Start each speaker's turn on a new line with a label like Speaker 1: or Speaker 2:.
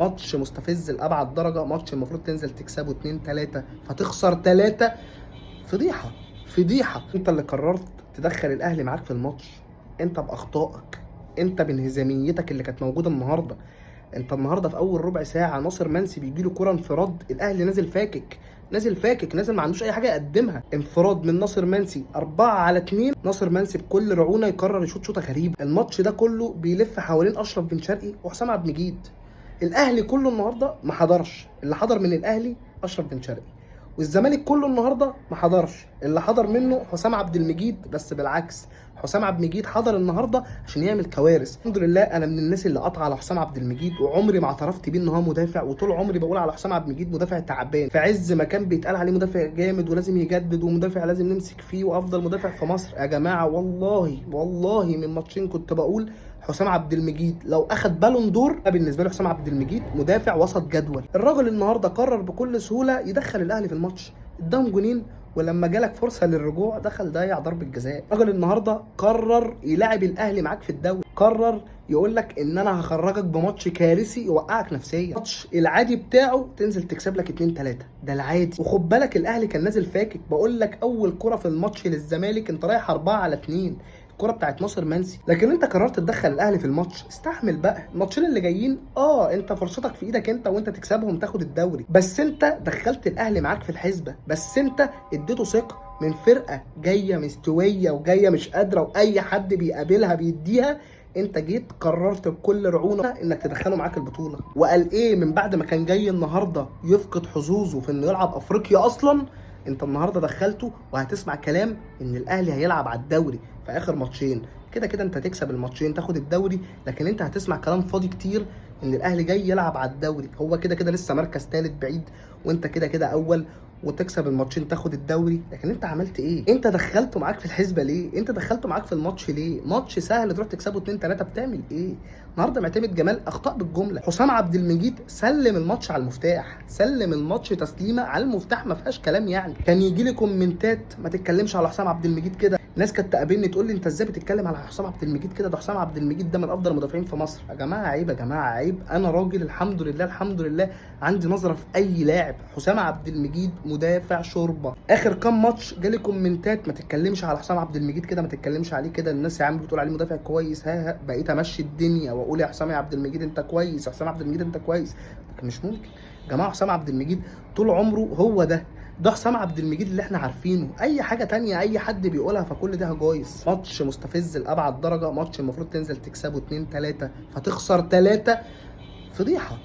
Speaker 1: ماتش مستفز لأبعد درجة، ماتش المفروض تنزل تكسبه 2-3 فتخسر 3. فضيحة فضيحة. انت اللي قررت تدخل الاهلي معاك في الماتش، انت باخطائك، انت بانهزاميتك اللي كانت موجودة النهاردة. انت النهارده في اول ربع ساعة ناصر منسي بيجي له كرة انفراد، الاهلي نازل فاكك، نازل فاكك، نازل ما عندوش اي حاجة يقدمها. انفراد من ناصر منسي 4-2، ناصر منسي بكل رعونة يقرر يشوط شوطة غريبة. الماتش ده كله بيلف حوالين اشرف بن شرقي وحسام عبد المجيد. الاهلي كله النهارده ما حضرش، اللي حضر من الاهلي اشرف بن شرقي. والزمالك كله النهارده ما حضرش، اللي حضر منه حسام عبد المجيد. بس بالعكس، حسام عبد المجيد حضر النهارده عشان يعمل كوارث. الحمد لله انا من الناس اللي قطع على حسام عبد المجيد، وعمري ما اعترفت بيه ان هو مدافع، وطول عمري بقول على حسام عبد المجيد مدافع تعبان في عز ما كان بيتقال عليه مدافع جامد ولازم يجدد ومدافع لازم نمسك فيه وافضل مدافع في مصر. يا جماعه والله من ماتشين كنت بقول حسام عبد المجيد لو اخد بالون دور، بالنسبه له حسام عبد المجيد مدافع وسط جدول. الراجل النهارده قرر بكل سهوله يدخل الاهلي في الماتش، اداهم جونين، ولما جالك فرصه للرجوع دخل ضيع ضربه جزاء. الراجل النهارده قرر يلاعب الاهلي معاك في الدوري، قرر يقول لك ان انا هخرجك بماتش كارثي يوقعك نفسيا. الماتش العادي بتاعه تنزل تكسب لك 2-3، ده العادي. وخد بالك الاهلي كان نازل فاكك، بقول لك اول كره في الماتش للزمالك انت رايح 4-2، الكرة بتاعت ناصر منسي. لكن انت قررت تدخل الاهلي في الماتش، استحمل بقى الماتشين اللي جايين. انت فرصتك في ايدك انت، وانت تكسبهم تاخد الدوري. بس انت دخلت الاهلي معاك في الحسبة، بس انت اديته ثقة من فرقة جاية مستوية وجاية مش قادرة واي حد بيقابلها بيديها. انت جيت قررت بكل رعونه انك تدخله معاك البطوله. وقال ايه من بعد ما كان جاي النهارده يفقد حظوظه في انه يلعب افريقيا اصلا؟ انت النهارده دخلته وهتسمع كلام ان الاهلي هيلعب على الدوري في اخر ماتشين. كده كده انت تكسب الماتشين تاخد الدوري، لكن انت هتسمع كلام فاضي كتير ان الاهلي جاي يلعب على الدوري. هو كده كده لسه مركز ثالث بعيد، وانت كده كده اول، وتكسب الماتشين تاخد الدوري. لكن انت عملت ايه؟ انت دخلته معاك في الحسبه ليه؟ انت دخلته معاك في الماتش ليه؟ ماتش سهل تروح تكسبه 2-3، بتعمل ايه؟ النهارده معتمد جمال اخطاء بالجمله. حسام عبد المجيد سلم الماتش على المفتاح، سلم الماتش تسليمه على المفتاح، ما فيهاش كلام. يعني كان يجي لي كومنتات ما تتكلمش على حسام عبد المجيد كده، ناس كانت تقابلني تقول لي انت ازاي بتتكلم على حسام عبد المجيد كده، ده حسام عبد المجيد ده من افضل المدافعين في مصر. يا جماعه عيب، يا جماعه عيب. انا راجل الحمد لله الحمد لله عندي نظره في اي لاعب. حسام عبد المجيد مدافع شوربه. اخر كام ماتش جالي كومنتات ما تتكلمش على حسام عبد المجيد كده، ما تتكلمش عليه كده، الناس يا عم بتقول عليه مدافع كويس. ها بقيت امشي الدنيا واقول يا حسام عبد المجيد انت كويس، يا حسام عبد المجيد انت كويس. لكن مش ممكن يا جماعه، حسام عبد المجيد طول عمره هو ده حسام عبد المجيد اللي احنا عارفينه. اي حاجه تانية اي حد بيقولها فكل ده هجايز. ماتش مستفز لابعد درجه، ماتش المفروض تنزل تكسبه 2-3 فتخسر 3. فضيحه.